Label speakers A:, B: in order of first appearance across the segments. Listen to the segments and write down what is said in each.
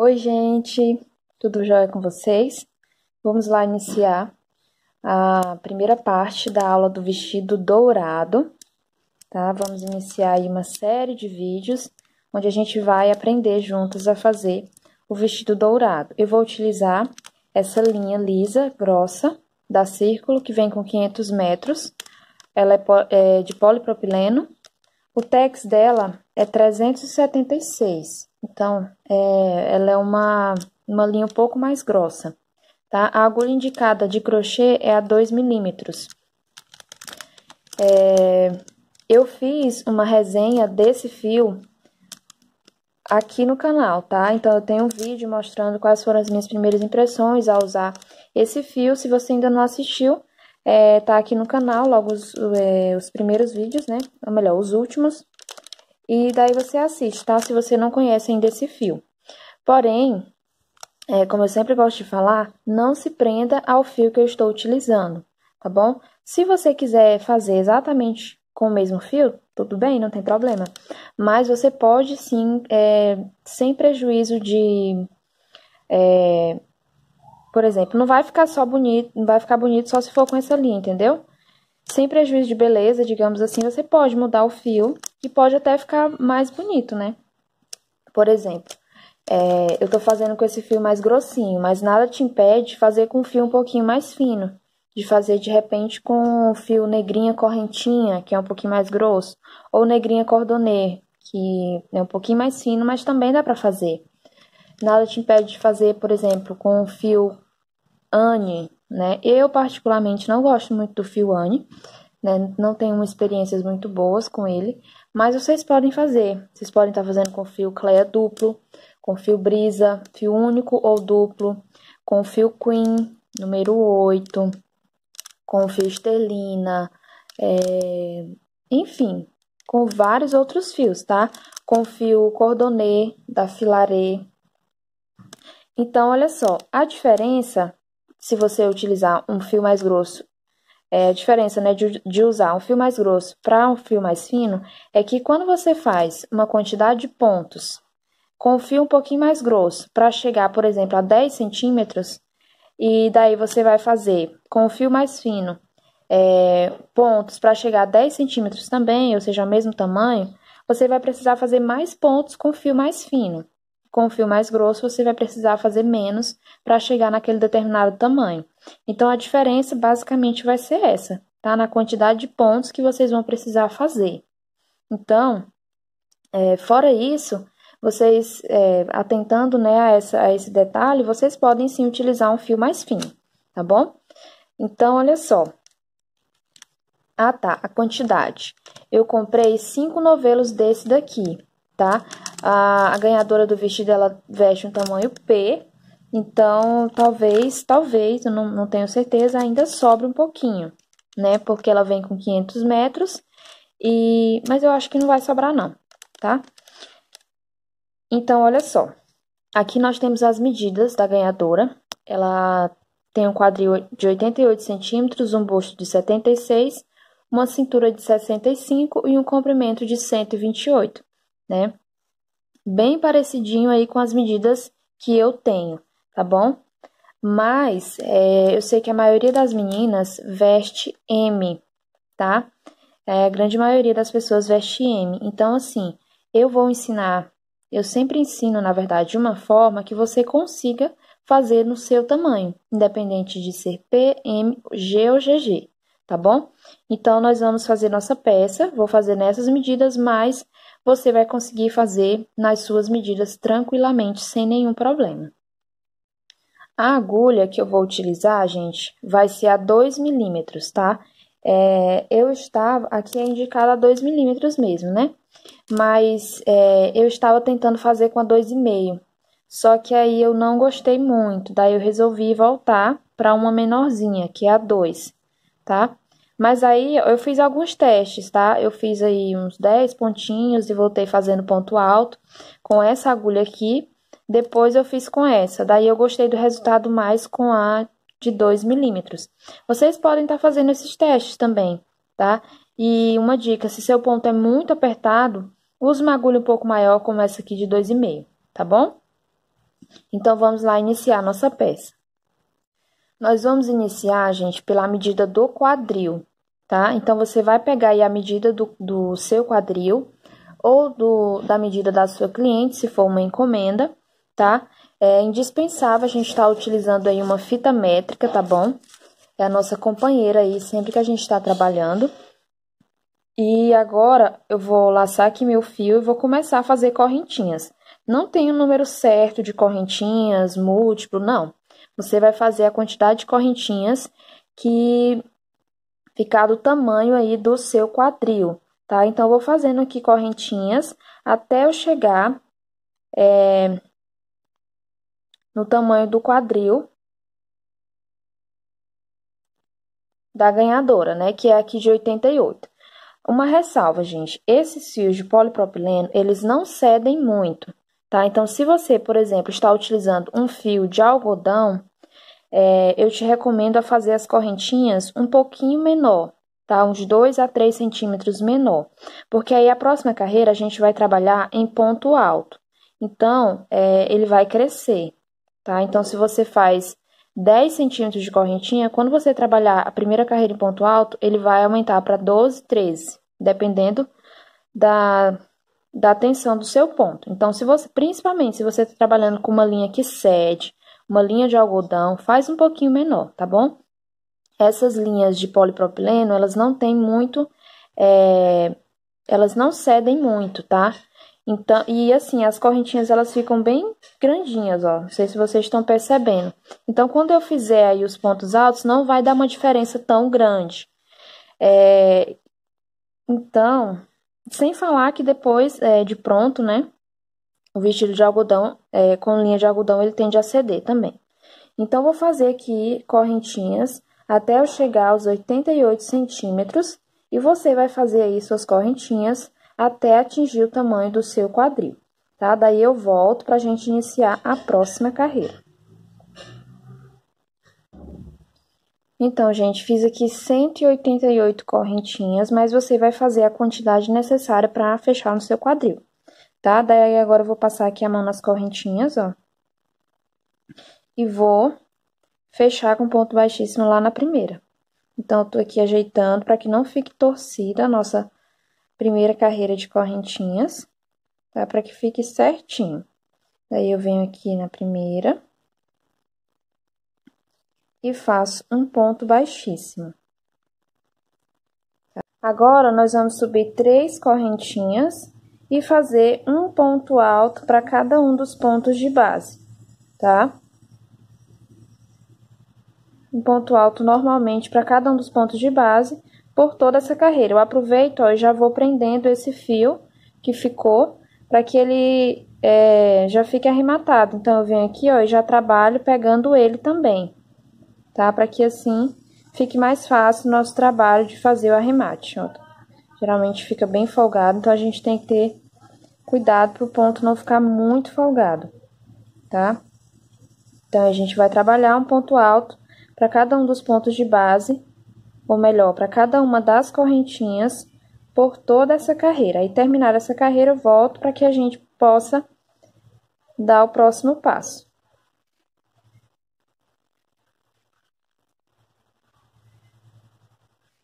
A: Oi, gente, tudo jóia com vocês? Vamos lá iniciar a primeira parte da aula do vestido dourado, tá? Vamos iniciar aí uma série de vídeos onde a gente vai aprender juntos a fazer o vestido dourado. Eu vou utilizar essa linha lisa, grossa, da Círculo, que vem com 500 metros. Ela é de polipropileno. O tex dela é 376, então, ela é uma linha um pouco mais grossa, tá? A agulha indicada de crochê é a 2 milímetros. Eu fiz uma resenha desse fio aqui no canal, tá? Então, eu tenho um vídeo mostrando quais foram as minhas primeiras impressões ao usar esse fio. Se você ainda não assistiu, tá aqui no canal, logo os primeiros vídeos, né? Ou melhor, os últimos. E daí você assiste, tá? Se você não conhece ainda esse fio. Porém, como eu sempre gosto de falar, não se prenda ao fio que eu estou utilizando, tá bom? Se você quiser fazer exatamente com o mesmo fio, tudo bem, não tem problema. Mas você pode sim, sem prejuízo de... por exemplo, não vai ficar só bonito, não vai ficar bonito só se for com essa linha, entendeu? Sem prejuízo de beleza, digamos assim, você pode mudar o fio e pode até ficar mais bonito, né? Por exemplo, eu tô fazendo com esse fio mais grossinho, mas nada te impede de fazer com um fio um pouquinho mais fino. De fazer, de repente, com o fio negrinha correntinha, que é um pouquinho mais grosso. Ou negrinha cordonê, que é um pouquinho mais fino, mas também dá pra fazer. Nada te impede de fazer, por exemplo, com o fio Anne, né? Eu, particularmente, não gosto muito do fio Anne, né? Não tenho experiências muito boas com ele, mas vocês podem fazer. Vocês podem estar fazendo com fio Cleia duplo, com fio Brisa, fio único ou duplo, com fio Queen, número 8, com fio Esterlina, enfim, com vários outros fios, tá? Com fio Cordonê, da Filaré. Então, olha só, a diferença, se você utilizar um fio mais grosso, a diferença, né, de usar um fio mais grosso para um fio mais fino, é que quando você faz uma quantidade de pontos com o fio um pouquinho mais grosso, para chegar, por exemplo, a 10 centímetros, e daí você vai fazer com o fio mais fino, pontos para chegar a 10 centímetros também, ou seja, o mesmo tamanho, você vai precisar fazer mais pontos com o fio mais fino. Com o fio mais grosso, você vai precisar fazer menos para chegar naquele determinado tamanho. Então, a diferença basicamente vai ser essa, tá? Na quantidade de pontos que vocês vão precisar fazer. Então, fora isso, vocês, atentando, né, a esse detalhe, vocês podem sim utilizar um fio mais fino, tá bom? Então, olha só. Ah, tá, a quantidade. Eu comprei 5 novelos desse daqui, tá? A ganhadora do vestido, ela veste um tamanho P, então, talvez, eu não tenho certeza, ainda sobra um pouquinho, né? Porque ela vem com 500 metros, mas eu acho que não vai sobrar não, tá? Então, olha só. Aqui nós temos as medidas da ganhadora. Ela tem um quadril de 88 centímetros, um busto de 76, uma cintura de 65 e um comprimento de 128, né? Bem parecidinho aí com as medidas que eu tenho, tá bom? Mas, eu sei que a maioria das meninas veste M, tá? A grande maioria das pessoas veste M. Então, assim, eu sempre ensino, na verdade, de uma forma que você consiga fazer no seu tamanho, independente de ser P, M, G ou GG, tá bom? Então, nós vamos fazer nossa peça, vou fazer nessas medidas, mas você vai conseguir fazer nas suas medidas tranquilamente, sem nenhum problema. A agulha que eu vou utilizar, gente, vai ser a 2 milímetros, tá? Aqui é indicada a 2 milímetros mesmo, né? Mas eu estava tentando fazer com a 2,5. Só que aí eu não gostei muito, daí eu resolvi voltar para uma menorzinha, que é a 2, tá? Mas aí eu fiz alguns testes, tá? Eu fiz aí uns 10 pontinhos e voltei fazendo ponto alto com essa agulha aqui. Depois eu fiz com essa, daí eu gostei do resultado mais com a de 2 milímetros. Vocês podem estar fazendo esses testes também, tá? E uma dica, se seu ponto é muito apertado, use uma agulha um pouco maior, como essa aqui de 2,5, tá bom? Então, vamos lá iniciar a nossa peça. Nós vamos iniciar, gente, pela medida do quadril, tá? Então, você vai pegar aí a medida do seu quadril ou da medida da sua cliente, se for uma encomenda, tá? É indispensável a gente estar utilizando aí uma fita métrica, tá bom? É a nossa companheira aí, sempre que a gente está trabalhando. E agora, eu vou laçar aqui meu fio e vou começar a fazer correntinhas. Não tem o número certo de correntinhas, múltiplo, não. Você vai fazer a quantidade de correntinhas que ficar do tamanho aí do seu quadril, tá? Então, eu vou fazendo aqui correntinhas até eu chegar no tamanho do quadril da ganhadora, né? Que é aqui de 88. Uma ressalva, gente, esses fios de polipropileno, eles não cedem muito, tá? Então, se você, por exemplo, está utilizando um fio de algodão, eu te recomendo a fazer as correntinhas um pouquinho menor, tá? Uns 2 a 3 centímetros menor, porque aí a próxima carreira a gente vai trabalhar em ponto alto. Então, ele vai crescer, tá? Então, se você faz 10 centímetros de correntinha, quando você trabalhar a primeira carreira em ponto alto, ele vai aumentar para 12, 13, dependendo da tensão do seu ponto. Então, principalmente se você está trabalhando com uma linha que cede, uma linha de algodão, faz um pouquinho menor, tá bom? Essas linhas de polipropileno, elas não têm muito, elas não cedem muito, tá? Então, e assim, as correntinhas, elas ficam bem grandinhas, ó. Não sei se vocês estão percebendo. Então, quando eu fizer aí os pontos altos, não vai dar uma diferença tão grande. Então, sem falar que depois, de pronto, né? O vestido de algodão, com linha de algodão, ele tende a ceder também. Então, vou fazer aqui correntinhas até eu chegar aos 88 centímetros. E você vai fazer aí suas correntinhas até atingir o tamanho do seu quadril, tá? Daí eu volto pra gente iniciar a próxima carreira. Então, gente, fiz aqui 188 correntinhas, mas você vai fazer a quantidade necessária para fechar no seu quadril, tá? Daí agora eu vou passar aqui a mão nas correntinhas, ó. E vou fechar com ponto baixíssimo lá na primeira. Então, eu tô aqui ajeitando para que não fique torcida a nossa primeira carreira de correntinhas, tá? Para que fique certinho. Daí, eu venho aqui na primeira e faço um ponto baixíssimo. Agora, nós vamos subir 3 correntinhas e fazer um ponto alto para cada um dos pontos de base, tá? Um ponto alto normalmente para cada um dos pontos de base por toda essa carreira. Eu aproveito, ó, e já vou prendendo esse fio que ficou para que ele já fique arrematado. Então, eu venho aqui, ó, e já trabalho pegando ele também, tá? Para que assim fique mais fácil o nosso trabalho de fazer o arremate, ó. Geralmente fica bem folgado, então a gente tem que ter cuidado para o ponto não ficar muito folgado, tá? Então, a gente vai trabalhar um ponto alto para cada um dos pontos de base, ou melhor, para cada uma das correntinhas por toda essa carreira. Aí, terminar essa carreira, eu volto para que a gente possa dar o próximo passo.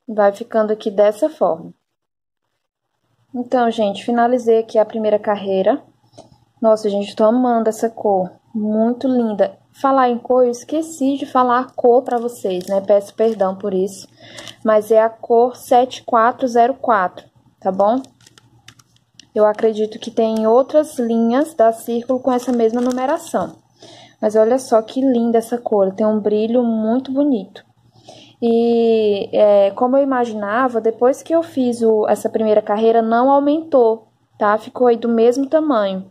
A: Vai ficando aqui dessa forma. Então, gente, finalizei aqui a primeira carreira. Nossa, gente, tô amando essa cor, muito linda. Falar em cor, eu esqueci de falar a cor para vocês, né? Peço perdão por isso. Mas é a cor 7404, tá bom? Eu acredito que tem outras linhas da Círculo com essa mesma numeração. Mas olha só que linda essa cor, tem um brilho muito bonito. E como eu imaginava, depois que eu fiz essa primeira carreira, não aumentou, tá? Ficou aí do mesmo tamanho.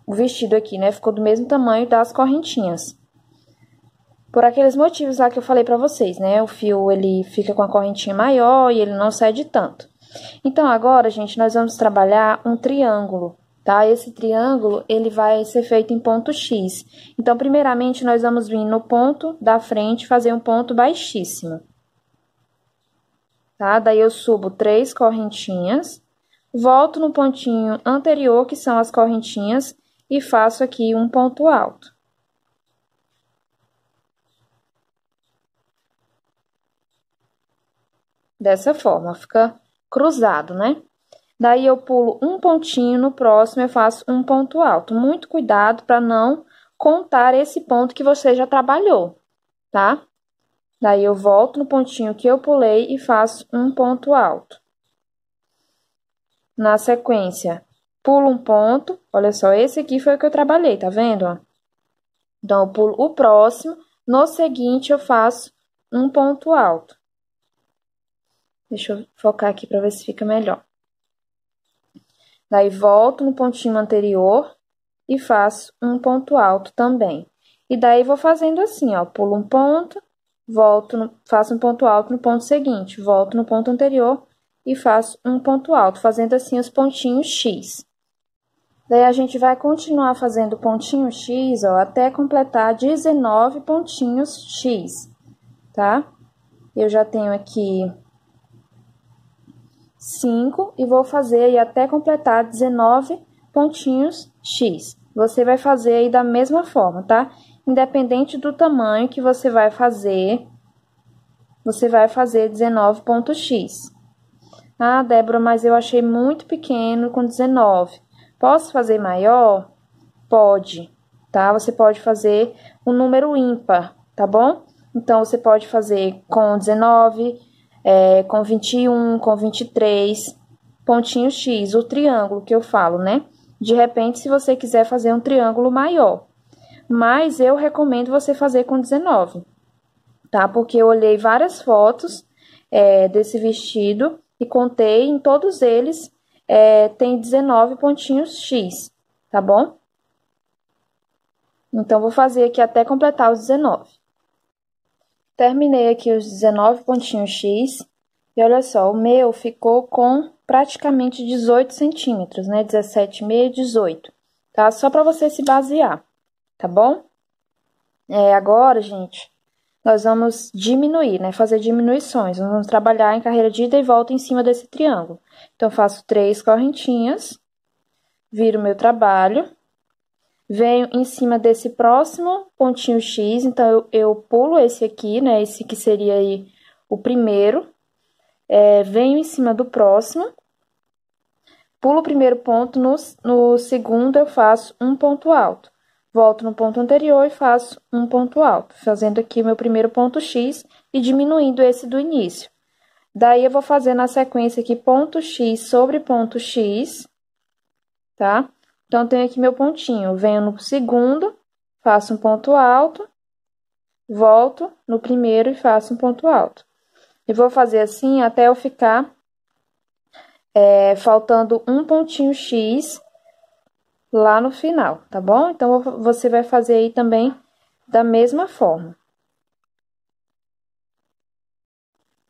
A: O vestido aqui, né? Ficou do mesmo tamanho das correntinhas. Por aqueles motivos lá que eu falei pra vocês, né? O fio, ele fica com a correntinha maior e ele não cede tanto. Então, agora, gente, nós vamos trabalhar um triângulo, tá? Esse triângulo, ele vai ser feito em ponto X. Então, primeiramente, nós vamos vir no ponto da frente, fazer um ponto baixíssimo. Tá? Daí, eu subo 3 correntinhas, volto no pontinho anterior, que são as correntinhas, e faço aqui um ponto alto. Dessa forma, fica cruzado, né? Daí, eu pulo um pontinho, no próximo eu faço um ponto alto. Muito cuidado para não contar esse ponto que você já trabalhou, tá? Daí, eu volto no pontinho que eu pulei e faço um ponto alto. Na sequência, pulo um ponto. Olha só, esse aqui foi o que eu trabalhei, tá vendo? Então, eu pulo o próximo. No seguinte, eu faço um ponto alto. Deixa eu focar aqui para ver se fica melhor. Daí, volto no pontinho anterior e faço um ponto alto também. E daí, vou fazendo assim, ó, pulo um ponto, faço um ponto alto no ponto seguinte, volto no ponto anterior e faço um ponto alto, fazendo assim os pontinhos X. Daí, a gente vai continuar fazendo pontinho X, ó, até completar 19 pontinhos X, tá? Eu já tenho aqui 5 e vou fazer aí até completar 19 pontinhos X. Você vai fazer aí da mesma forma, tá? Independente do tamanho que você vai fazer 19 pontos X. Ah, Débora, mas eu achei muito pequeno com 19. Posso fazer maior? Pode, tá? Você pode fazer um número ímpar, tá bom? Então, você pode fazer com 19, com 21, com 23, pontinho X, o triângulo que eu falo, né? De repente, se você quiser fazer um triângulo maior. Mas eu recomendo você fazer com 19, tá? Porque eu olhei várias fotos desse vestido e contei em todos eles, tem 19 pontinhos X, tá bom? Então, vou fazer aqui até completar os 19. Terminei aqui os 19 pontinhos X. E olha só, o meu ficou com praticamente 18 centímetros, né? 17,5, 18, tá? Só para você se basear, tá bom? Agora, gente, nós vamos diminuir, né? Fazer diminuições. Nós vamos trabalhar em carreira de ida e volta em cima desse triângulo. Então, faço 3 correntinhas, viro meu trabalho, venho em cima desse próximo pontinho X, então, eu pulo esse aqui, né? Esse que seria aí o primeiro. Venho em cima do próximo, pulo o primeiro ponto, no segundo eu faço um ponto alto. Volto no ponto anterior e faço um ponto alto, fazendo aqui meu primeiro ponto X e diminuindo esse do início. Daí, eu vou fazer na sequência aqui ponto X sobre ponto X, tá? Então, tenho aqui meu pontinho, venho no segundo, faço um ponto alto, volto no primeiro e faço um ponto alto. E vou fazer assim até eu ficar faltando um pontinho X lá no final, tá bom? Então, você vai fazer aí também da mesma forma.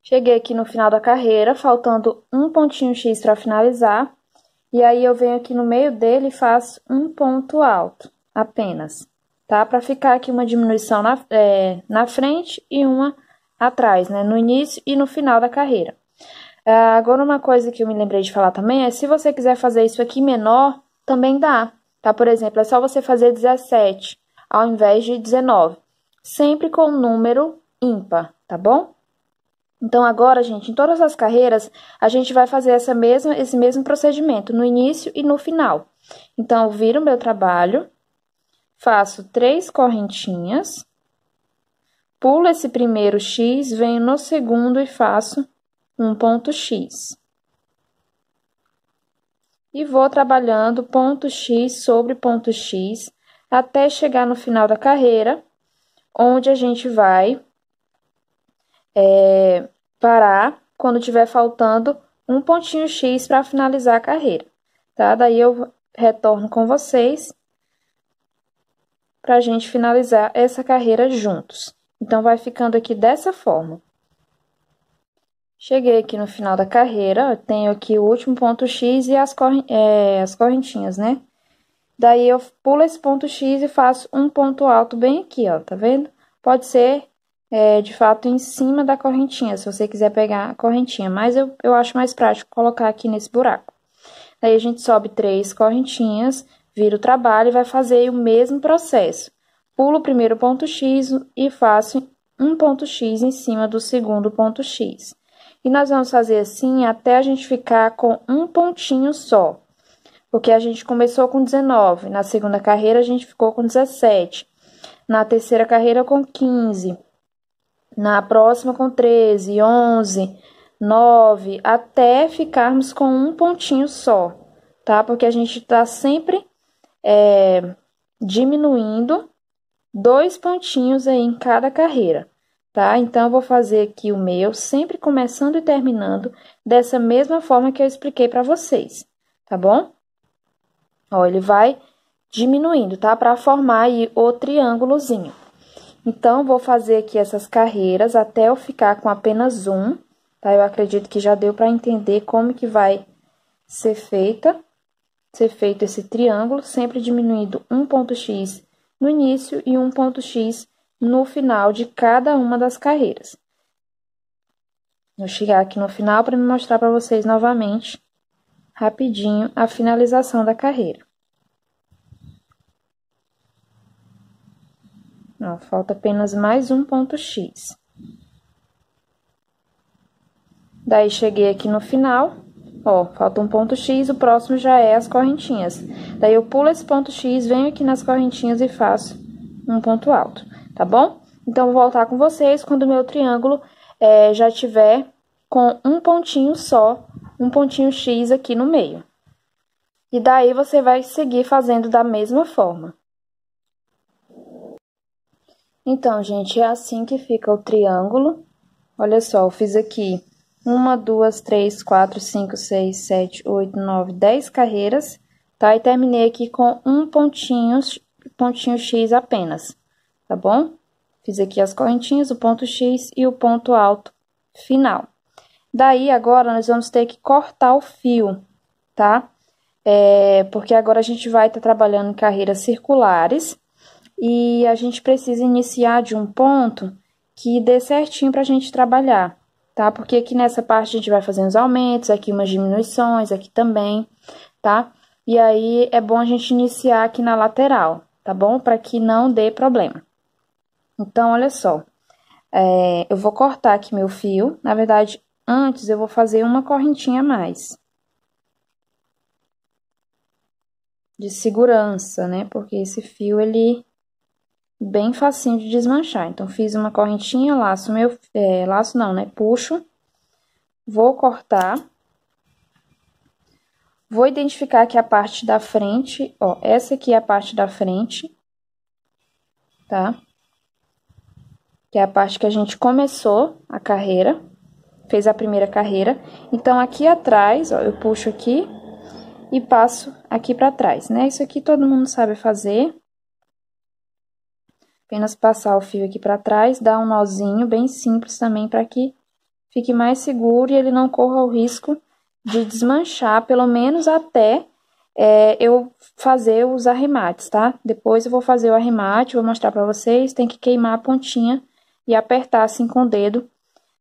A: Cheguei aqui no final da carreira, faltando um pontinho X para finalizar. E aí, eu venho aqui no meio dele e faço um ponto alto, apenas, tá? Para ficar aqui uma diminuição na frente e uma atrás, né? No início e no final da carreira. Agora, uma coisa que eu me lembrei de falar também é, se você quiser fazer isso aqui menor, também dá, tá? Por exemplo, é só você fazer 17 ao invés de 19. Sempre com número ímpar, tá bom? Então, agora, gente, em todas as carreiras, a gente vai fazer esse mesmo procedimento, no início e no final. Então, eu viro o meu trabalho, faço 3 correntinhas, pulo esse primeiro X, venho no segundo e faço um ponto X. E vou trabalhando ponto X sobre ponto X, até chegar no final da carreira, onde a gente vai parar quando tiver faltando um pontinho X para finalizar a carreira, tá? Daí, eu retorno com vocês para a gente finalizar essa carreira juntos. Então, vai ficando aqui dessa forma. Cheguei aqui no final da carreira, eu tenho aqui o último ponto X e as correntinhas, né? Daí, eu pulo esse ponto X e faço um ponto alto bem aqui, ó, tá vendo? Pode ser, de fato, em cima da correntinha, se você quiser pegar a correntinha, mas eu acho mais prático colocar aqui nesse buraco. Daí, a gente sobe 3 correntinhas, vira o trabalho e vai fazer o mesmo processo. Pulo o primeiro ponto X e faço um ponto X em cima do segundo ponto X. E nós vamos fazer assim até a gente ficar com um pontinho só. Porque a gente começou com 19, na segunda carreira a gente ficou com 17, na terceira carreira com 15, na próxima com 13, 11, 9, até ficarmos com um pontinho só, tá? Porque a gente tá sempre diminuindo 2 pontinhos aí em cada carreira, tá? Então, eu vou fazer aqui o meu, sempre começando e terminando dessa mesma forma que eu expliquei para vocês, tá bom? Ó, ele vai diminuindo, tá? Para formar aí o triângulozinho. Então, vou fazer aqui essas carreiras até eu ficar com apenas um, tá? Eu acredito que já deu para entender como que vai ser feito esse triângulo, sempre diminuindo um ponto X no início e um ponto X no final de cada uma das carreiras. Vou chegar aqui no final para me mostrar para vocês novamente, rapidinho, a finalização da carreira. Ó, falta apenas mais um ponto X. Daí, cheguei aqui no final, ó, falta um ponto X, o próximo já é as correntinhas. Daí, eu pulo esse ponto X, venho aqui nas correntinhas e faço um ponto alto, tá bom? Então, vou voltar com vocês quando o meu triângulo já tiver com um pontinho só, um pontinho X aqui no meio. E daí, você vai seguir fazendo da mesma forma. Então, gente, é assim que fica o triângulo. Olha só, eu fiz aqui 1, 2, 3, 4, 5, 6, 7, 8, 9, 10 carreiras, tá? E terminei aqui com um pontinho X apenas, tá bom? Fiz aqui as correntinhas, o ponto X e o ponto alto final. Daí, agora, nós vamos ter que cortar o fio, tá? Porque agora a gente vai estar trabalhando em carreiras circulares e a gente precisa iniciar de um ponto que dê certinho pra gente trabalhar, tá? Porque aqui nessa parte a gente vai fazendo os aumentos, aqui umas diminuições, aqui também, tá? E aí, é bom a gente iniciar aqui na lateral, tá bom? Para que não dê problema. Então, olha só, eu vou cortar aqui meu fio. Na verdade, antes eu vou fazer uma correntinha a mais de segurança, né? Porque esse fio, ele é bem facinho de desmanchar. Então, fiz uma correntinha, laço laço não, né? Puxo, vou cortar. Vou identificar aqui a parte da frente, ó, essa aqui é a parte da frente, tá? Que é a parte que a gente começou a carreira, fez a primeira carreira. Então, aqui atrás, ó, eu puxo aqui e passo aqui pra trás, né? Isso aqui todo mundo sabe fazer. Apenas passar o fio aqui pra trás, dar um nozinho bem simples também para que fique mais seguro e ele não corra o risco de desmanchar, pelo menos até eu fazer os arremates, tá? Depois eu vou fazer o arremate, vou mostrar pra vocês, tem que queimar a pontinha e apertar assim com o dedo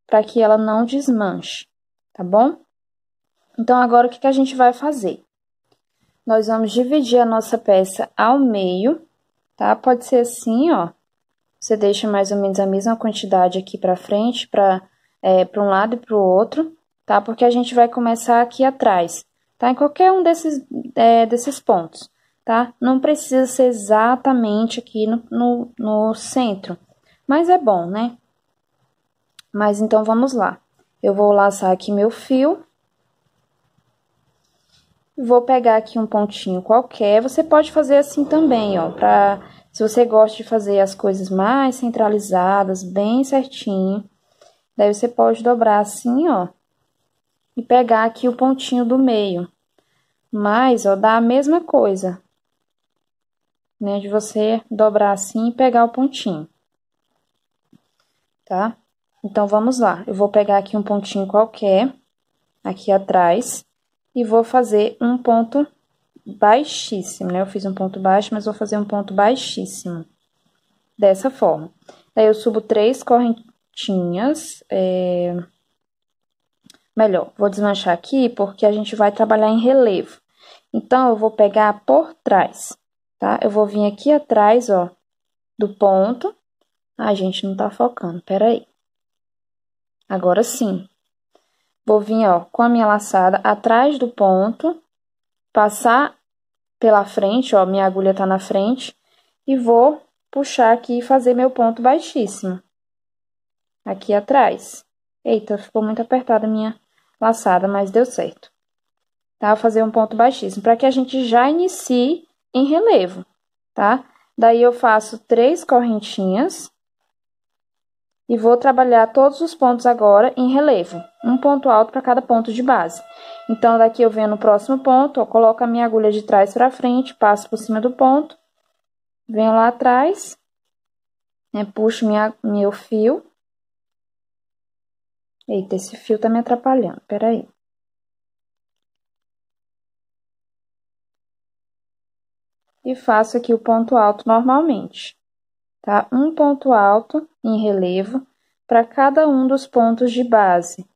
A: para que ela não desmanche, tá bom? Então, agora o que a gente vai fazer? Nós vamos dividir a nossa peça ao meio, tá? Pode ser assim, ó. Você deixa mais ou menos a mesma quantidade aqui pra frente, para um lado e pro outro, tá? Porque a gente vai começar aqui atrás, tá? Em qualquer um desses pontos, tá? Não precisa ser exatamente aqui no centro, mas é bom, né? Mas então, vamos lá. Eu vou laçar aqui meu fio. Vou pegar aqui um pontinho qualquer. Você pode fazer assim também, ó, se você gosta de fazer as coisas mais centralizadas, bem certinho. Daí, você pode dobrar assim, ó, e pegar aqui o pontinho do meio. Mas, ó, dá a mesma coisa, né, de você dobrar assim e pegar o pontinho, tá? Então, vamos lá. Eu vou pegar aqui um pontinho qualquer, aqui atrás, e vou fazer um ponto baixíssimo, né? Eu fiz um ponto baixo, mas vou fazer um ponto baixíssimo, dessa forma. Daí, eu subo 3 correntinhas, melhor, vou desmanchar aqui, porque a gente vai trabalhar em relevo. Então, eu vou pegar por trás, tá? Eu vou vir aqui atrás, ó, do ponto. A gente não tá focando, peraí. Agora sim. Vou vir, ó, com a minha laçada atrás do ponto, passar pela frente, ó, minha agulha tá na frente, e vou puxar aqui e fazer meu ponto baixíssimo. Aqui atrás. Eita, ficou muito apertada a minha laçada, mas deu certo. Tá? Vou fazer um ponto baixíssimo, para que a gente já inicie em relevo, tá? Daí, eu faço 3 correntinhas e vou trabalhar todos os pontos agora em relevo. Um ponto alto para cada ponto de base. Então, daqui eu venho no próximo ponto, ó, coloco a minha agulha de trás para frente, passo por cima do ponto, venho lá atrás, né, puxo meu fio. Eita, esse fio tá me atrapalhando, peraí. E faço aqui o ponto alto normalmente, tá? Um ponto alto em relevo para cada um dos pontos de base.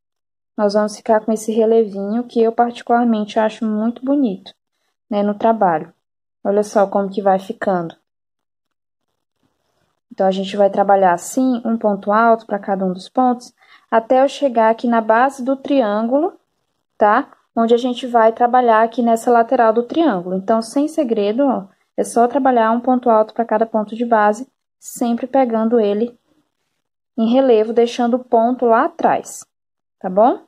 A: Nós vamos ficar com esse relevinho que eu particularmente acho muito bonito, né, no trabalho. Olha só como que vai ficando. Então, a gente vai trabalhar assim, um ponto alto para cada um dos pontos, até eu chegar aqui na base do triângulo, tá? Onde a gente vai trabalhar aqui nessa lateral do triângulo. Então, sem segredo, ó, é só trabalhar um ponto alto para cada ponto de base, sempre pegando ele em relevo, deixando o ponto lá atrás, tá bom?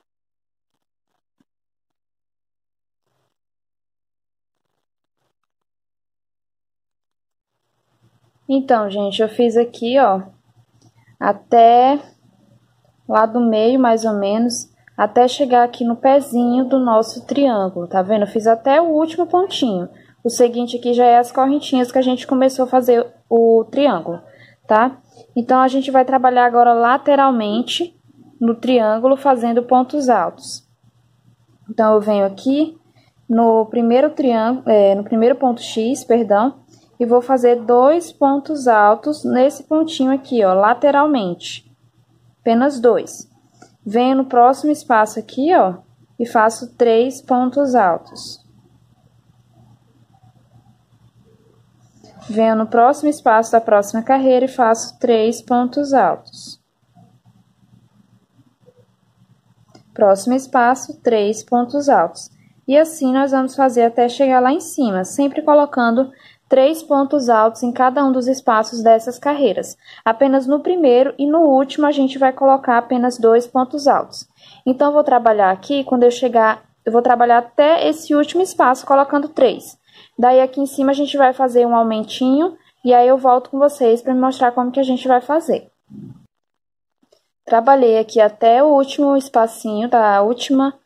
A: Então, gente, eu fiz aqui, ó, até lá do meio, mais ou menos, até chegar aqui no pezinho do nosso triângulo, tá vendo? Eu fiz até o último pontinho. O seguinte aqui já é as correntinhas que a gente começou a fazer o triângulo, tá? Então, a gente vai trabalhar agora lateralmente no triângulo, fazendo pontos altos. Então, eu venho aqui no primeiro triângulo, no primeiro ponto X, perdão, e vou fazer 2 pontos altos nesse pontinho aqui, ó, lateralmente. Apenas 2. Venho no próximo espaço aqui, ó, e faço 3 pontos altos. Venho no próximo espaço da próxima carreira e faço 3 pontos altos. Próximo espaço, 3 pontos altos. E assim nós vamos fazer até chegar lá em cima, sempre colocando 3 pontos altos em cada um dos espaços dessas carreiras. Apenas no primeiro e no último a gente vai colocar apenas 2 pontos altos. Então, eu vou trabalhar aqui, quando eu chegar, eu vou trabalhar até esse último espaço colocando 3. Daí, aqui em cima, a gente vai fazer um aumentinho, e aí eu volto com vocês para mostrar como que a gente vai fazer. Trabalhei aqui até o último espacinho da última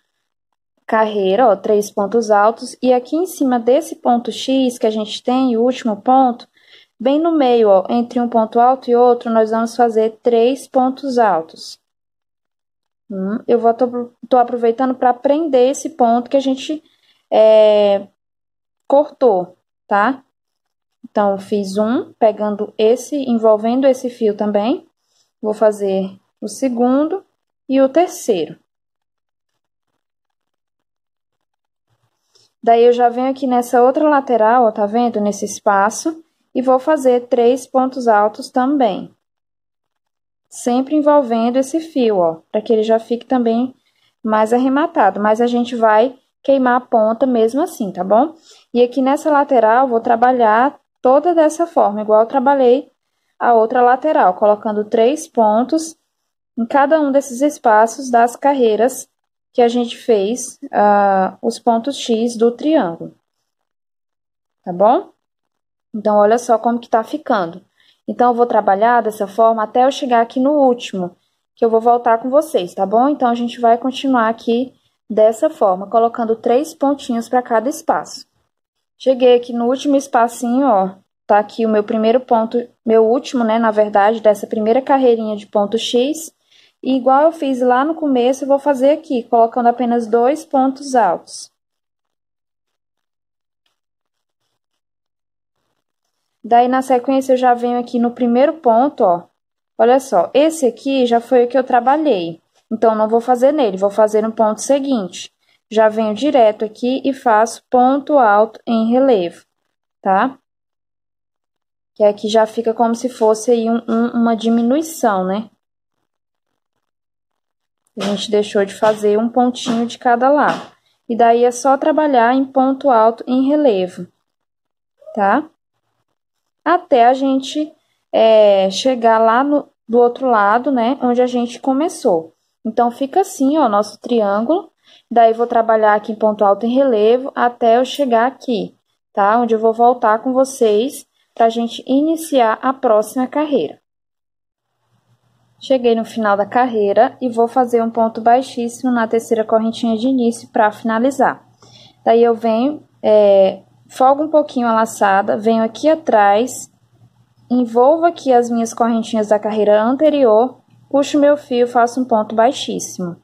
A: carreira, ó, 3 pontos altos, e aqui em cima desse ponto X que a gente tem, o último ponto, bem no meio, ó, entre um ponto alto e outro, nós vamos fazer 3 pontos altos. Tô aproveitando para prender esse ponto que a gente cortou, tá? Então, eu fiz um, pegando esse, envolvendo esse fio também, vou fazer o segundo e o terceiro. Daí, eu já venho aqui nessa outra lateral, ó, tá vendo? Nesse espaço, e vou fazer 3 pontos altos também. Sempre envolvendo esse fio, ó, para que ele já fique também mais arrematado. Mas a gente vai queimar a ponta mesmo assim, tá bom? E aqui nessa lateral, vou trabalhar toda dessa forma, igual eu trabalhei a outra lateral, colocando 3 pontos em cada um desses espaços das carreiras que a gente fez os pontos X do triângulo, tá bom? Então, olha só como que tá ficando. Então, eu vou trabalhar dessa forma até eu chegar aqui no último, que eu vou voltar com vocês, tá bom? Então, a gente vai continuar aqui dessa forma, colocando 3 pontinhos para cada espaço. Cheguei aqui no último espacinho, ó, tá aqui o meu primeiro ponto, meu último, né, na verdade, dessa primeira carreirinha de ponto X. E igual eu fiz lá no começo, eu vou fazer aqui, colocando apenas 2 pontos altos. Daí, na sequência, eu já venho aqui no primeiro ponto, ó. Olha só, esse aqui já foi o que eu trabalhei. Então, não vou fazer nele, vou fazer no ponto seguinte. já venho direto aqui e faço ponto alto em relevo, tá? Que aqui já fica como se fosse aí uma diminuição, né? A gente deixou de fazer um pontinho de cada lado. E daí é só trabalhar em ponto alto em relevo, tá? Até a gente chegar lá do outro lado, né? Onde a gente começou. Então, fica assim, ó, nosso triângulo. Daí, vou trabalhar aqui em ponto alto em relevo até eu chegar aqui, tá? Onde eu vou voltar com vocês pra gente iniciar a próxima carreira. Cheguei no final da carreira e vou fazer um ponto baixíssimo na terceira correntinha de início para finalizar. Daí, eu venho, folgo um pouquinho a laçada, venho aqui atrás, envolvo aqui as minhas correntinhas da carreira anterior, puxo meu fio, faço um ponto baixíssimo,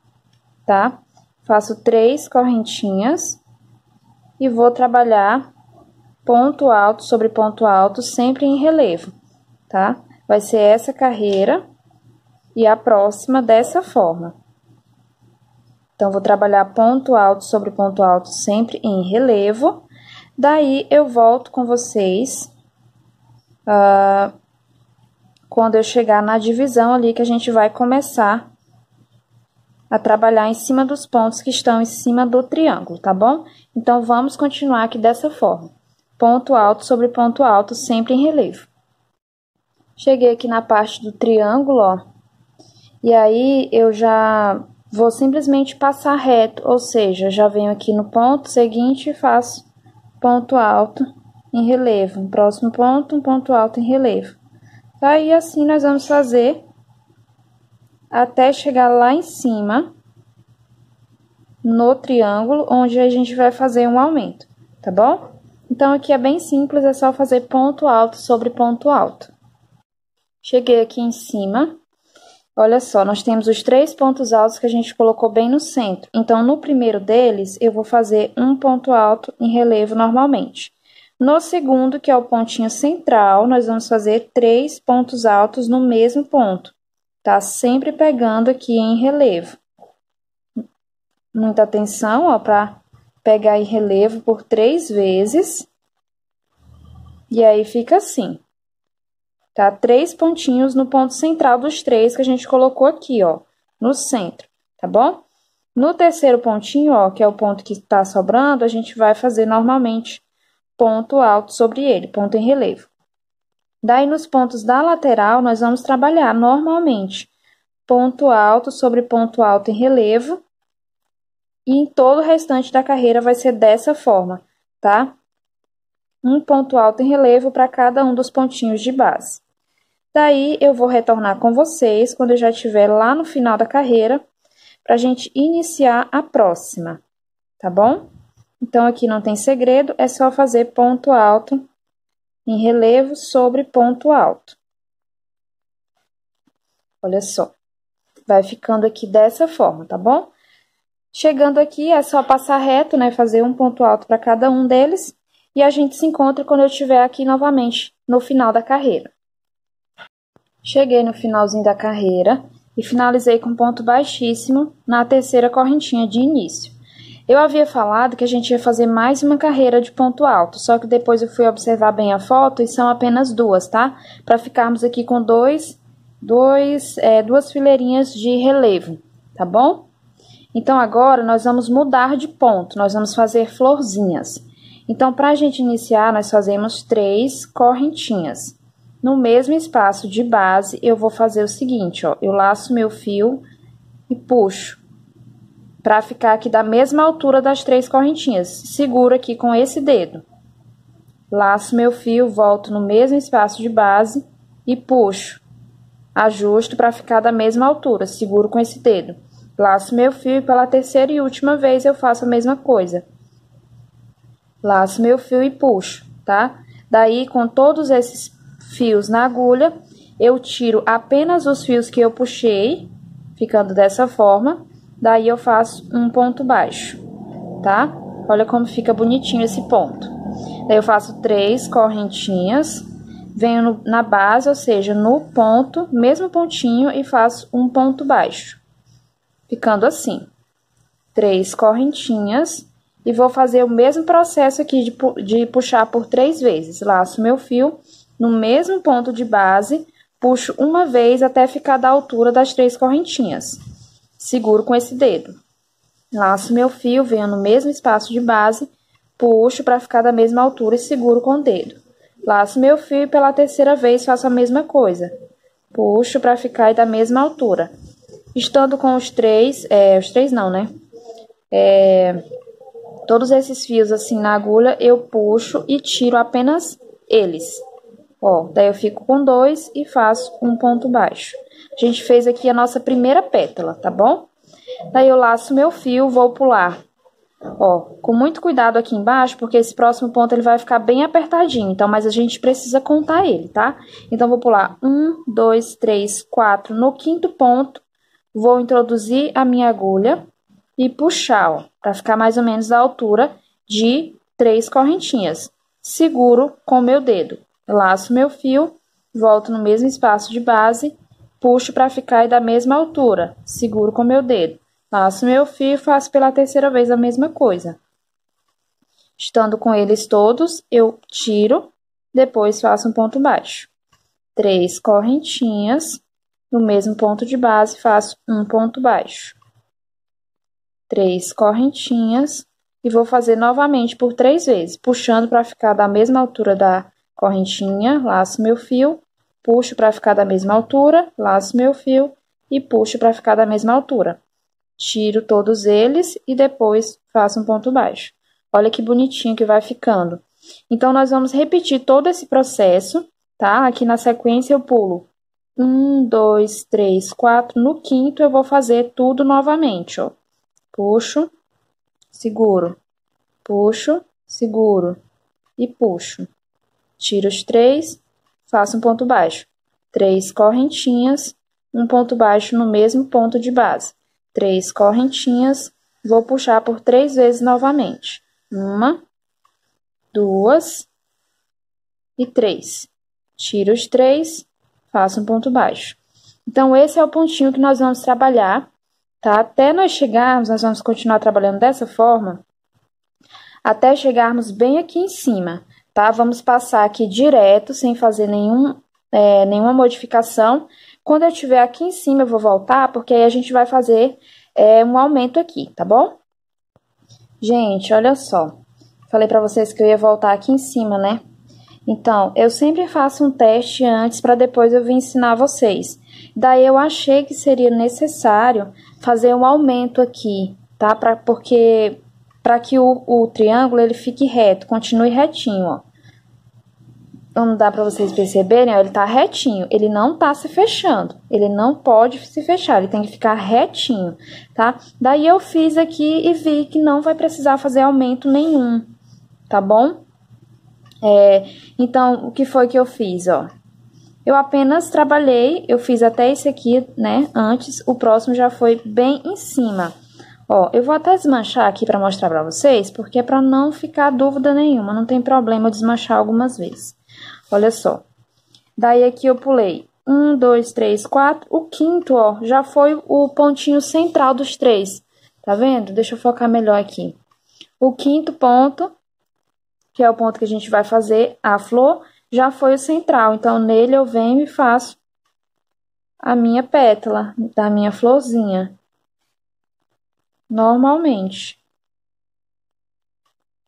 A: tá? Faço 3 correntinhas e vou trabalhar ponto alto sobre ponto alto, sempre em relevo, tá? Vai ser essa carreira e a próxima dessa forma. Então, vou trabalhar ponto alto sobre ponto alto, sempre em relevo. Daí, eu volto com vocês quando eu chegar na divisão ali, que a gente vai começar a trabalhar em cima dos pontos que estão em cima do triângulo, tá bom? Então, vamos continuar aqui dessa forma. Ponto alto sobre ponto alto, sempre em relevo. Cheguei aqui na parte do triângulo, ó. E aí, eu já vou simplesmente passar reto, ou seja, já venho aqui no ponto seguinte e faço ponto alto em relevo. Um próximo ponto, um ponto alto em relevo. Aí, assim, nós vamos fazer até chegar lá em cima, no triângulo, onde a gente vai fazer um aumento, tá bom? Então, aqui é bem simples, é só fazer ponto alto sobre ponto alto. Cheguei aqui em cima, olha só, nós temos os 3 pontos altos que a gente colocou bem no centro. Então, no primeiro deles, eu vou fazer um ponto alto em relevo normalmente. No segundo, que é o pontinho central, nós vamos fazer 3 pontos altos no mesmo ponto. Tá sempre pegando aqui em relevo. Muita atenção, ó, para pegar em relevo por 3 vezes. E aí, fica assim. Tá? 3 pontinhos no ponto central dos 3 que a gente colocou aqui, ó, no centro, tá bom? No terceiro pontinho, ó, que é o ponto que tá sobrando, a gente vai fazer normalmente ponto alto sobre ele, ponto em relevo. Daí, nos pontos da lateral, nós vamos trabalhar normalmente ponto alto sobre ponto alto em relevo. E em todo o restante da carreira vai ser dessa forma, tá? Um ponto alto em relevo para cada um dos pontinhos de base. Daí, eu vou retornar com vocês quando eu já estiver lá no final da carreira, para a gente iniciar a próxima, tá bom? Então, aqui não tem segredo, é só fazer ponto alto em relevo sobre ponto alto. Olha só, vai ficando aqui dessa forma, tá bom? Chegando aqui, é só passar reto, né? Fazer um ponto alto para cada um deles. E a gente se encontra quando eu estiver aqui novamente, no final da carreira. Cheguei no finalzinho da carreira e finalizei com ponto baixíssimo na terceira correntinha de início. Eu havia falado que a gente ia fazer mais uma carreira de ponto alto, só que depois eu fui observar bem a foto e são apenas 2, tá? Para ficarmos aqui com duas fileirinhas de relevo, tá bom? Então, agora, nós vamos mudar de ponto, nós vamos fazer florzinhas. Então, para a gente iniciar, nós fazemos 3 correntinhas. No mesmo espaço de base, eu vou fazer o seguinte, ó, eu laço meu fio e puxo, para ficar aqui da mesma altura das 3 correntinhas. Seguro aqui com esse dedo. Laço meu fio, volto no mesmo espaço de base e puxo. Ajusto para ficar da mesma altura, seguro com esse dedo. Laço meu fio e pela terceira e última vez eu faço a mesma coisa. Laço meu fio e puxo, tá? Daí, com todos esses fios na agulha, eu tiro apenas os fios que eu puxei, ficando dessa forma. Daí, eu faço um ponto baixo, tá? Olha como fica bonitinho esse ponto. Daí, eu faço 3 correntinhas, venho na base, ou seja, no ponto, mesmo pontinho, e faço um ponto baixo. Ficando assim. 3 correntinhas e vou fazer o mesmo processo aqui de puxar por 3 vezes. Laço meu fio no mesmo ponto de base, puxo uma vez até ficar da altura das 3 correntinhas. Seguro com esse dedo. Laço meu fio, venho no mesmo espaço de base, puxo para ficar da mesma altura e seguro com o dedo. Laço meu fio e pela terceira vez faço a mesma coisa. Puxo para ficar da mesma altura. Estando com os três não, né? Todos esses fios assim na agulha, eu puxo e tiro apenas eles. Ó, daí eu fico com 2 e faço um ponto baixo. A gente fez aqui a nossa primeira pétala, tá bom? Daí eu laço meu fio, vou pular. Ó, com muito cuidado aqui embaixo, porque esse próximo ponto ele vai ficar bem apertadinho, então, mas a gente precisa contar ele, tá? Então, vou pular 1, 2, 3, 4. No quinto ponto, vou introduzir a minha agulha e puxar, ó, pra ficar mais ou menos da altura de 3 correntinhas. Seguro com o meu dedo. Laço meu fio, volto no mesmo espaço de base, puxo para ficar da mesma altura. Seguro com o meu dedo. Laço meu fio e faço pela terceira vez a mesma coisa. Estando com eles todos, eu tiro, depois faço um ponto baixo. 3 correntinhas, no mesmo ponto de base, faço um ponto baixo. 3 correntinhas, e vou fazer novamente por 3 vezes, puxando para ficar da mesma altura da correntinha, laço meu fio, puxo para ficar da mesma altura, laço meu fio e puxo para ficar da mesma altura. Tiro todos eles e depois faço um ponto baixo. Olha que bonitinho que vai ficando. Então, nós vamos repetir todo esse processo, tá? Aqui na sequência eu pulo 1, 2, 3, 4. No quinto eu vou fazer tudo novamente, ó. Puxo, seguro, puxo, seguro e puxo. Tiro os 3, faço um ponto baixo. 3 correntinhas, um ponto baixo no mesmo ponto de base. 3 correntinhas, vou puxar por 3 vezes novamente. 1, 2 e 3. Tiro os 3, faço um ponto baixo. Então, esse é o pontinho que nós vamos trabalhar, tá? Até nós chegarmos, nós vamos continuar trabalhando dessa forma, até chegarmos bem aqui em cima, tá? Vamos passar aqui direto, sem fazer nenhuma modificação. Quando eu estiver aqui em cima, eu vou voltar, porque aí a gente vai fazer um aumento aqui, tá bom? Gente, olha só. Falei pra vocês que eu ia voltar aqui em cima, né? Então, eu sempre faço um teste antes para depois eu vir ensinar vocês. Daí, eu achei que seria necessário fazer um aumento aqui, tá? Porque para que o triângulo ele fique reto, continue retinho, ó. Não dá para vocês perceberem, ó, ele tá retinho, ele não tá se fechando, ele não pode se fechar, ele tem que ficar retinho, tá? Daí eu fiz aqui e vi que não vai precisar fazer aumento nenhum, tá bom? Então, o que foi que eu fiz, ó? Eu apenas trabalhei, eu fiz até esse aqui, né, antes, o próximo já foi bem em cima. Ó, eu vou até desmanchar aqui para mostrar para vocês, porque é para não ficar dúvida nenhuma, não tem problema eu desmanchar algumas vezes. Olha só, daí aqui eu pulei 1, 2, 3, 4, o quinto, ó, já foi o pontinho central dos 3, tá vendo? Deixa eu focar melhor aqui. O quinto ponto, que é o ponto que a gente vai fazer a flor, já foi o central, então nele eu venho e faço a minha pétala da minha florzinha, normalmente.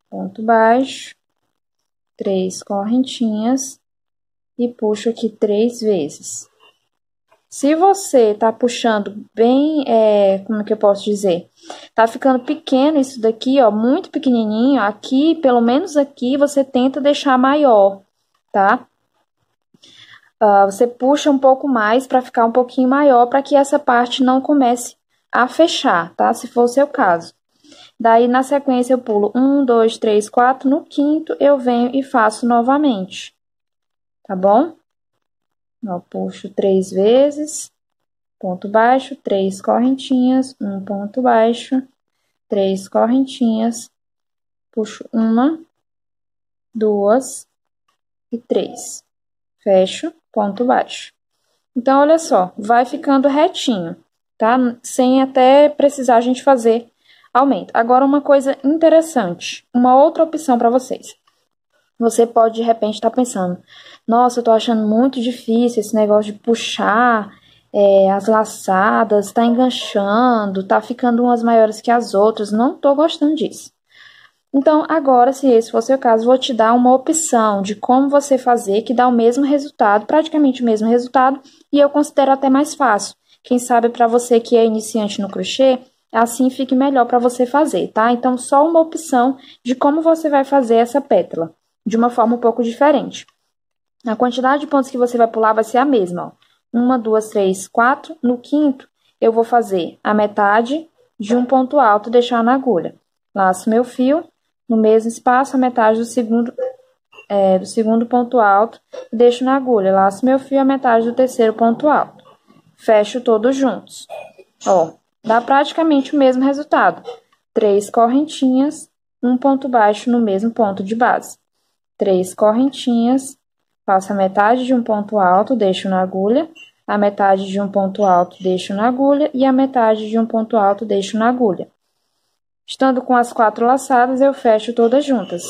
A: Ponto baixo. 3 correntinhas e puxo aqui 3 vezes. Se você tá puxando bem, como é que eu posso dizer? Tá ficando pequeno isso daqui, ó, muito pequenininho, aqui, pelo menos aqui, você tenta deixar maior, tá? Você puxa um pouco mais para ficar um pouquinho maior, para que essa parte não comece a fechar, tá? Se for o seu caso. Daí, na sequência, eu pulo 1, 2, 3, 4. No quinto, eu venho e faço novamente. Tá bom? Eu puxo 3 vezes, ponto baixo, 3 correntinhas, um ponto baixo, 3 correntinhas, puxo 1, 2 e 3. Fecho, ponto baixo. Então, olha só, vai ficando retinho, tá? Sem até precisar a gente fazer aumenta. Agora, uma coisa interessante, uma outra opção para vocês. Você pode, de repente, estar pensando, nossa, eu tô achando muito difícil esse negócio de puxar as laçadas, tá enganchando, tá ficando umas maiores que as outras, não tô gostando disso. Então, agora, se esse for o seu caso, vou te dar uma opção de como você fazer que dá o mesmo resultado, praticamente o mesmo resultado, e eu considero até mais fácil. Quem sabe para você que é iniciante no crochê, assim fique melhor para você fazer, tá? Então, só uma opção de como você vai fazer essa pétala, de uma forma um pouco diferente. A quantidade de pontos que você vai pular vai ser a mesma, ó. 1, 2, 3, 4. No quinto, eu vou fazer a metade de um ponto alto e deixar na agulha. Laço meu fio, no mesmo espaço, a metade do segundo ponto alto e deixo na agulha. Laço meu fio, a metade do terceiro ponto alto. Fecho todos juntos. Ó, dá praticamente o mesmo resultado. 3 correntinhas, um ponto baixo no mesmo ponto de base. 3 correntinhas, faço a metade de um ponto alto, deixo na agulha, a metade de um ponto alto, deixo na agulha e a metade de um ponto alto, deixo na agulha. Estando com as 4 laçadas, eu fecho todas juntas,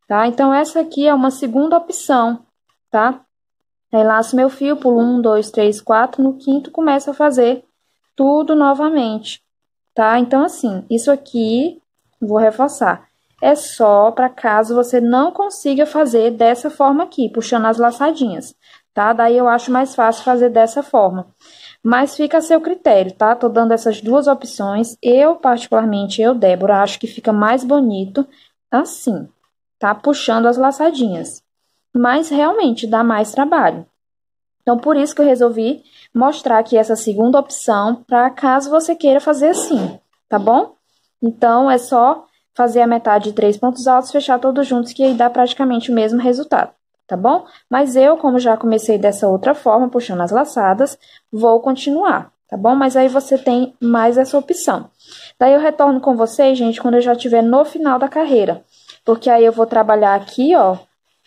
A: tá? Então, essa aqui é uma segunda opção, tá? Aí, laço meu fio, pulo 1, 2, 3, 4, no quinto, começo a fazer tudo novamente, tá? Então, assim, isso aqui, vou reforçar, é só para caso você não consiga fazer dessa forma aqui, puxando as laçadinhas, tá? Daí eu acho mais fácil fazer dessa forma. Mas fica a seu critério, tá? Tô dando essas duas opções. Eu, particularmente, Débora, acho que fica mais bonito assim, tá? Puxando as laçadinhas. Mas, realmente, dá mais trabalho. Então, por isso que eu resolvi mostrar aqui essa segunda opção, para caso você queira fazer assim, tá bom? Então, é só fazer a metade de 3 pontos altos, fechar todos juntos, que aí dá praticamente o mesmo resultado, tá bom? Mas eu, como já comecei dessa outra forma, puxando as laçadas, vou continuar, tá bom? Mas aí você tem mais essa opção. Daí eu retorno com vocês, gente, quando eu já estiver no final da carreira, porque aí eu vou trabalhar aqui, ó.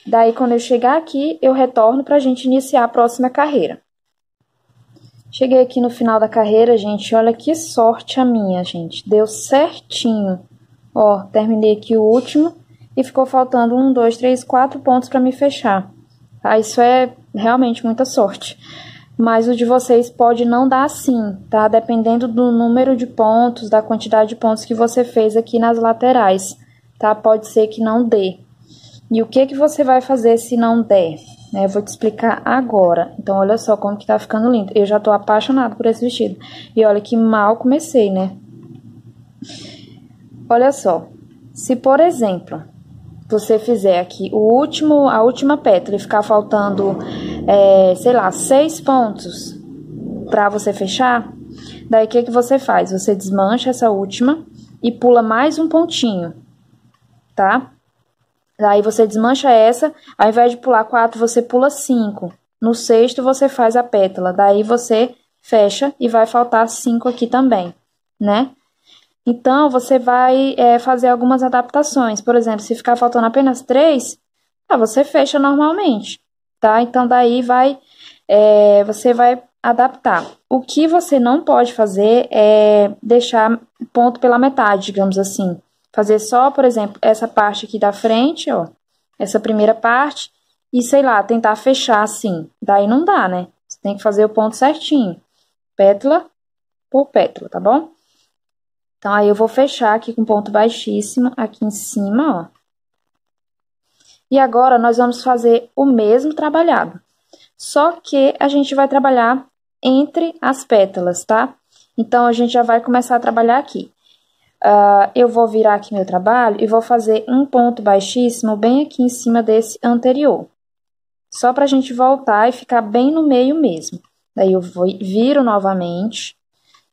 A: Daí, quando eu chegar aqui, eu retorno pra gente iniciar a próxima carreira. Cheguei aqui no final da carreira, gente, olha que sorte a minha, gente. Deu certinho. Ó, terminei aqui o último e ficou faltando 1, 2, 3, 4 pontos para me fechar. Tá? Isso é realmente muita sorte. Mas o de vocês pode não dar assim, tá? Dependendo do número de pontos, da quantidade de pontos que você fez aqui nas laterais, tá? Pode ser que não dê. E o que você vai fazer se não der? Eu vou te explicar agora. Então, olha só como que tá ficando lindo. Eu já tô apaixonada por esse vestido. E olha que mal comecei, né? Olha só, se por exemplo, você fizer aqui a última pétala e ficar faltando, sei lá, 6 pontos pra você fechar, daí o que você faz? Você desmancha essa última e pula mais um pontinho, tá? Daí você desmancha essa, ao invés de pular 4, você pula 5. No sexto você faz a pétala, daí você fecha e vai faltar 5 aqui também, né? Então, você vai fazer algumas adaptações. Por exemplo, se ficar faltando apenas 3, você fecha normalmente, tá? Então, daí você vai adaptar. O que você não pode fazer é deixar ponto pela metade, digamos assim. Fazer só, por exemplo, essa parte aqui da frente, ó. Essa primeira parte. E, sei lá, tentar fechar assim. Daí não dá, né? Você tem que fazer o ponto certinho. Pétala por pétala, tá bom? Então, aí eu vou fechar aqui com ponto baixíssimo aqui em cima, ó. E agora, nós vamos fazer o mesmo trabalhado. Só que a gente vai trabalhar entre as pétalas, tá? Então, a gente já vai começar a trabalhar aqui. Eu vou virar aqui meu trabalho e vou fazer um ponto baixíssimo bem aqui em cima desse anterior. Só pra gente voltar e ficar bem no meio mesmo. Daí, eu viro novamente.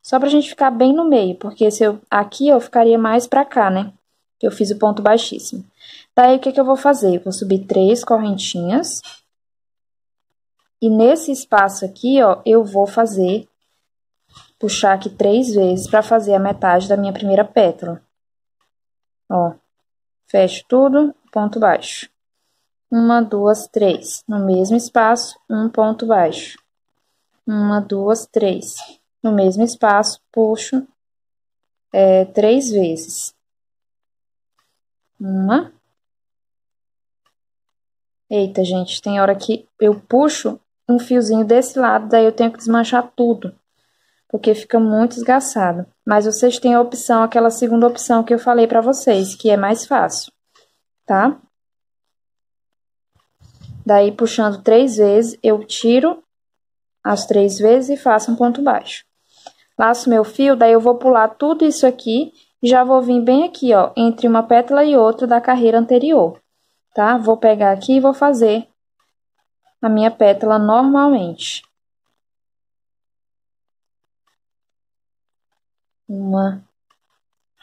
A: Só pra gente ficar bem no meio, porque aqui eu ficaria mais pra cá, né? Eu fiz o ponto baixíssimo. Daí, o que eu vou fazer? Eu vou subir 3 correntinhas. E nesse espaço aqui, ó, eu vou puxar aqui 3 vezes pra fazer a metade da minha primeira pétala. Ó, fecho tudo, ponto baixo. 1, 2, 3. No mesmo espaço, um ponto baixo. 1, 2, 3. No mesmo espaço, puxo 3 vezes. Uma. Eita, gente, tem hora que eu puxo um fiozinho desse lado, daí eu tenho que desmanchar tudo, porque fica muito esgaçado. Mas vocês têm a opção, aquela segunda opção que eu falei pra vocês, que é mais fácil, tá? Daí, puxando 3 vezes, eu tiro as 3 vezes e faço um ponto baixo. Laço meu fio, daí eu vou pular tudo isso aqui e já vou vir bem aqui, ó, entre uma pétala e outra da carreira anterior, tá? Vou pegar aqui e vou fazer a minha pétala normalmente. Uma,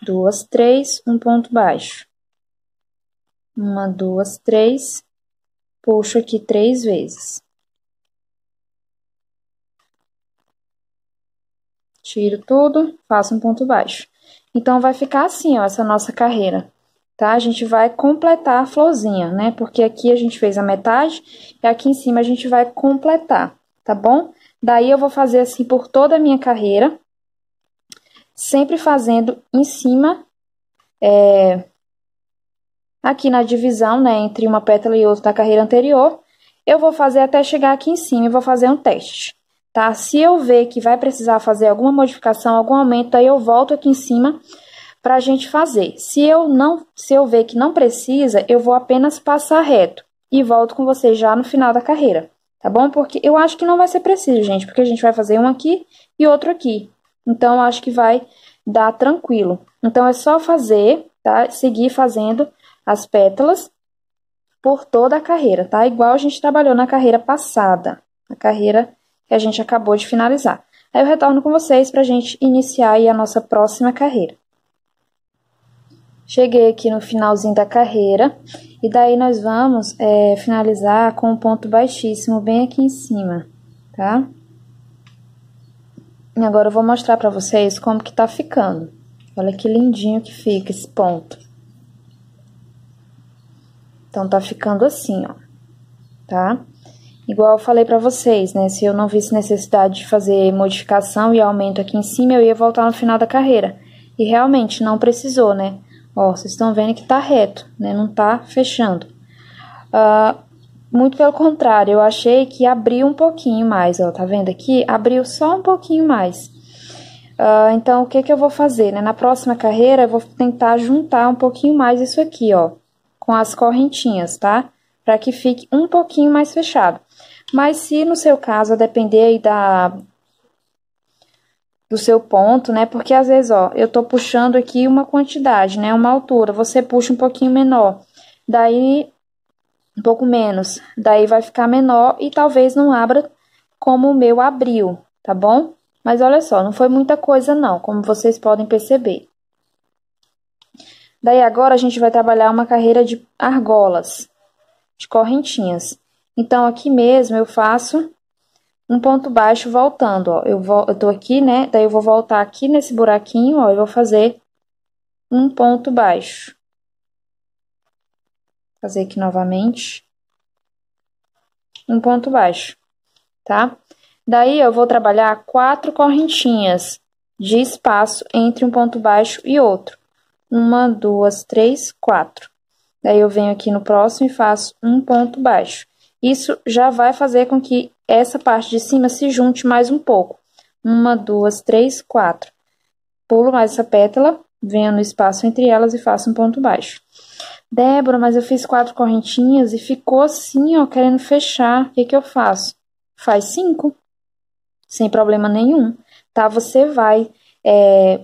A: duas, três, um ponto baixo. Uma, duas, três, puxo aqui 3 vezes. Tiro tudo, faço um ponto baixo. Então, vai ficar assim, ó, essa nossa carreira, tá? A gente vai completar a florzinha, né? Porque aqui a gente fez a metade e aqui em cima a gente vai completar, tá bom? Daí, eu vou fazer assim por toda a minha carreira, sempre fazendo em cima, aqui na divisão, né, entre uma pétala e outra da carreira anterior, eu vou fazer até chegar aqui em cima e vou fazer um teste, tá? Se eu ver que vai precisar fazer alguma modificação, algum aumento, aí eu volto aqui em cima pra gente fazer. Se eu ver que não precisa, eu vou apenas passar reto e volto com vocês já no final da carreira, tá bom? Porque eu acho que não vai ser preciso, gente, porque a gente vai fazer um aqui e outro aqui. Então, eu acho que vai dar tranquilo. Então, é só fazer, tá? Seguir fazendo as pétalas por toda a carreira, tá? Igual a gente trabalhou na carreira passada, a carreira que a gente acabou de finalizar. Aí eu retorno com vocês pra gente iniciar aí a nossa próxima carreira. Cheguei aqui no finalzinho da carreira, e daí nós vamos finalizar com um ponto baixíssimo bem aqui em cima, tá? E agora eu vou mostrar pra vocês como que tá ficando. Olha que lindinho que fica esse ponto. Então, tá ficando assim, ó, tá? Igual eu falei pra vocês, né? Se eu não visse necessidade de fazer modificação e aumento aqui em cima, eu ia voltar no final da carreira. E realmente não precisou, né? Ó, vocês estão vendo que tá reto, né? Não tá fechando. Muito pelo contrário, eu achei que abriu um pouquinho mais, ó. Tá vendo aqui? Abriu só um pouquinho mais. Então, o que que eu vou fazer, né? Na próxima carreira, eu vou tentar juntar um pouquinho mais isso aqui, ó, com as correntinhas, tá? Pra que fique um pouquinho mais fechado. Mas se no seu caso, a depender aí do seu ponto, né? Porque às vezes, ó, eu tô puxando aqui uma quantidade, né? Uma altura, você puxa um pouquinho menor. Daí, um pouco menos. Daí vai ficar menor e talvez não abra como o meu abriu, tá bom? Mas olha só, não foi muita coisa não, como vocês podem perceber. Daí agora a gente vai trabalhar uma carreira de argolas, de correntinhas. Então, aqui mesmo eu faço um ponto baixo voltando, ó. Eu tô aqui, né? Daí eu vou voltar aqui nesse buraquinho, ó, e vou fazer um ponto baixo. Fazer aqui novamente. Um ponto baixo, tá? Daí eu vou trabalhar 4 correntinhas de espaço entre um ponto baixo e outro. 1, 2, 3, 4. Daí eu venho aqui no próximo e faço um ponto baixo. Isso já vai fazer com que essa parte de cima se junte mais um pouco. 1, 2, 3, 4. Pulo mais essa pétala, venho no espaço entre elas e faço um ponto baixo. Débora, mas eu fiz 4 correntinhas e ficou assim, ó, querendo fechar. O que que eu faço? Faz 5, sem problema nenhum, tá? Você vai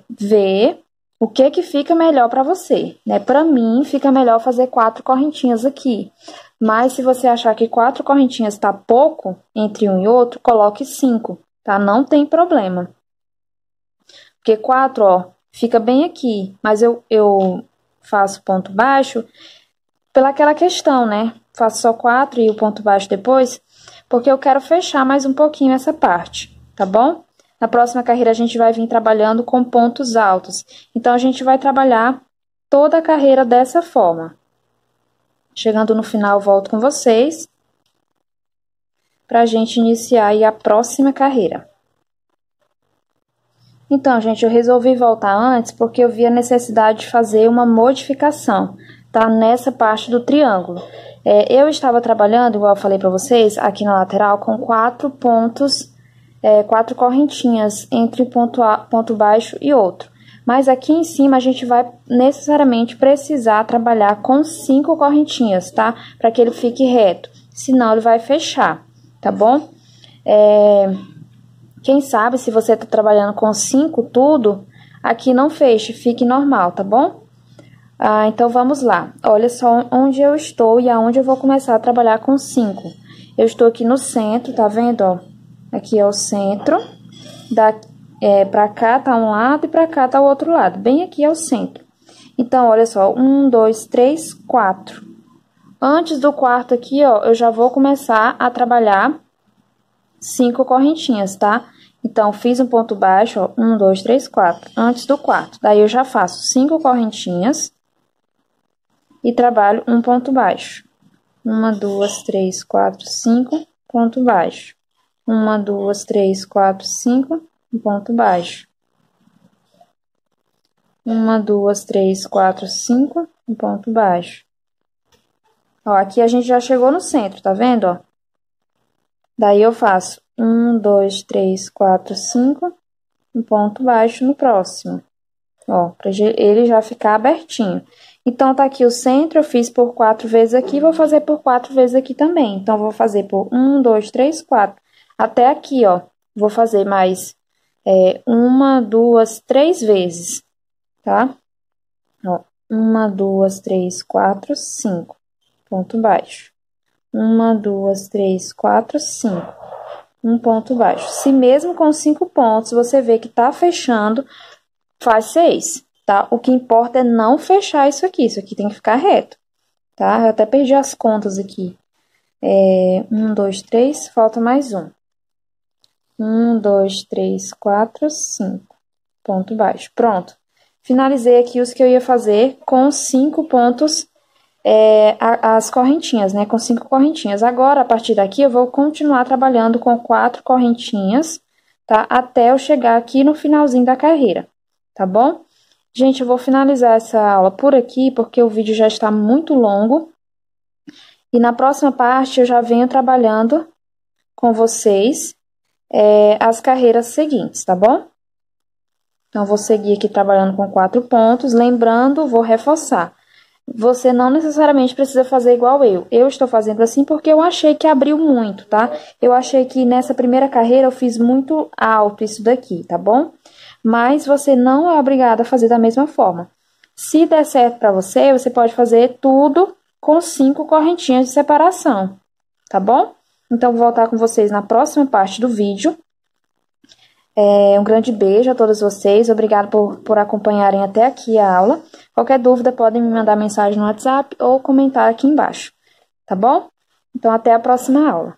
A: ver o que que fica melhor para você, né? Para mim, fica melhor fazer 4 correntinhas aqui. Mas se você achar que 4 correntinhas tá pouco entre um e outro, coloque 5, tá? Não tem problema. Porque 4, ó, fica bem aqui, mas eu faço ponto baixo pelaquela questão, né? Faço só 4 e o ponto baixo depois, porque eu quero fechar mais um pouquinho essa parte, tá bom? Na próxima carreira, a gente vai vir trabalhando com pontos altos. Então, a gente vai trabalhar toda a carreira dessa forma. Chegando no final, volto com vocês pra gente iniciar aí a próxima carreira. Então, gente, eu resolvi voltar antes porque eu vi a necessidade de fazer uma modificação, tá? Nessa parte do triângulo. Eu estava trabalhando, igual eu falei para vocês, aqui na lateral, com 4 pontos, 4 correntinhas entre ponto baixo e outro. Mas aqui em cima a gente vai necessariamente precisar trabalhar com 5 correntinhas, tá? Para que ele fique reto, senão ele vai fechar, tá bom? Quem sabe, se você tá trabalhando com 5 tudo, aqui não feche, fique normal, tá bom? Então, vamos lá. Olha só onde eu estou e aonde eu vou começar a trabalhar com 5. Eu estou aqui no centro, tá vendo, ó? Aqui é o centro. Pra cá tá um lado e pra cá tá o outro lado. Bem aqui é o centro. Então, olha só. 1, 2, 3, 4. Antes do quarto aqui, ó, eu já vou começar a trabalhar 5 correntinhas, tá? Então, fiz um ponto baixo, ó, 1, 2, 3, 4, antes do quarto. Daí, eu já faço 5 correntinhas e trabalho um ponto baixo. 1, 2, 3, 4, 5, ponto baixo. 1, 2, 3, 4, 5, um ponto baixo. 1, 2, 3, 4, 5, um ponto baixo. Ó, aqui a gente já chegou no centro, tá vendo, ó? Daí, eu faço 1, 2, 3, 4, 5, um ponto baixo no próximo. Ó, pra ele já ficar abertinho. Então, tá aqui o centro, eu fiz por 4 vezes aqui, vou fazer por 4 vezes aqui também. Então, vou fazer por 1, 2, 3, 4. Até aqui, ó, vou fazer mais 1, 2, 3 vezes, tá? Ó, 1, 2, 3, 4, 5, ponto baixo. 1, 2, 3, 4, 5, um ponto baixo. Se mesmo com 5 pontos você vê que tá fechando, faz 6, tá? O que importa é não fechar isso aqui tem que ficar reto, tá? Eu até perdi as contas aqui. 1, 2, 3, falta mais um. 1, 2, 3, 4, 5, ponto baixo. Pronto. Finalizei aqui os que eu ia fazer com 5 pontos, as correntinhas, né? Com 5 correntinhas. Agora, a partir daqui, eu vou continuar trabalhando com 4 correntinhas, tá? Até eu chegar aqui no finalzinho da carreira, tá bom? Gente, eu vou finalizar essa aula por aqui, porque o vídeo já está muito longo. E na próxima parte, eu já venho trabalhando com vocês as carreiras seguintes, tá bom? Então, vou seguir aqui trabalhando com 4 pontos. Lembrando, vou reforçar. Você não necessariamente precisa fazer igual eu. Eu estou fazendo assim porque eu achei que abriu muito, tá? Eu achei que nessa primeira carreira eu fiz muito alto isso daqui, tá bom? Mas você não é obrigado a fazer da mesma forma. Se der certo para você, você pode fazer tudo com 5 correntinhas de separação, tá bom? Então, vou voltar com vocês na próxima parte do vídeo. Um grande beijo a todos vocês, obrigado por acompanharem até aqui a aula. Qualquer dúvida, podem me mandar mensagem no WhatsApp ou comentar aqui embaixo, tá bom? Então, até a próxima aula.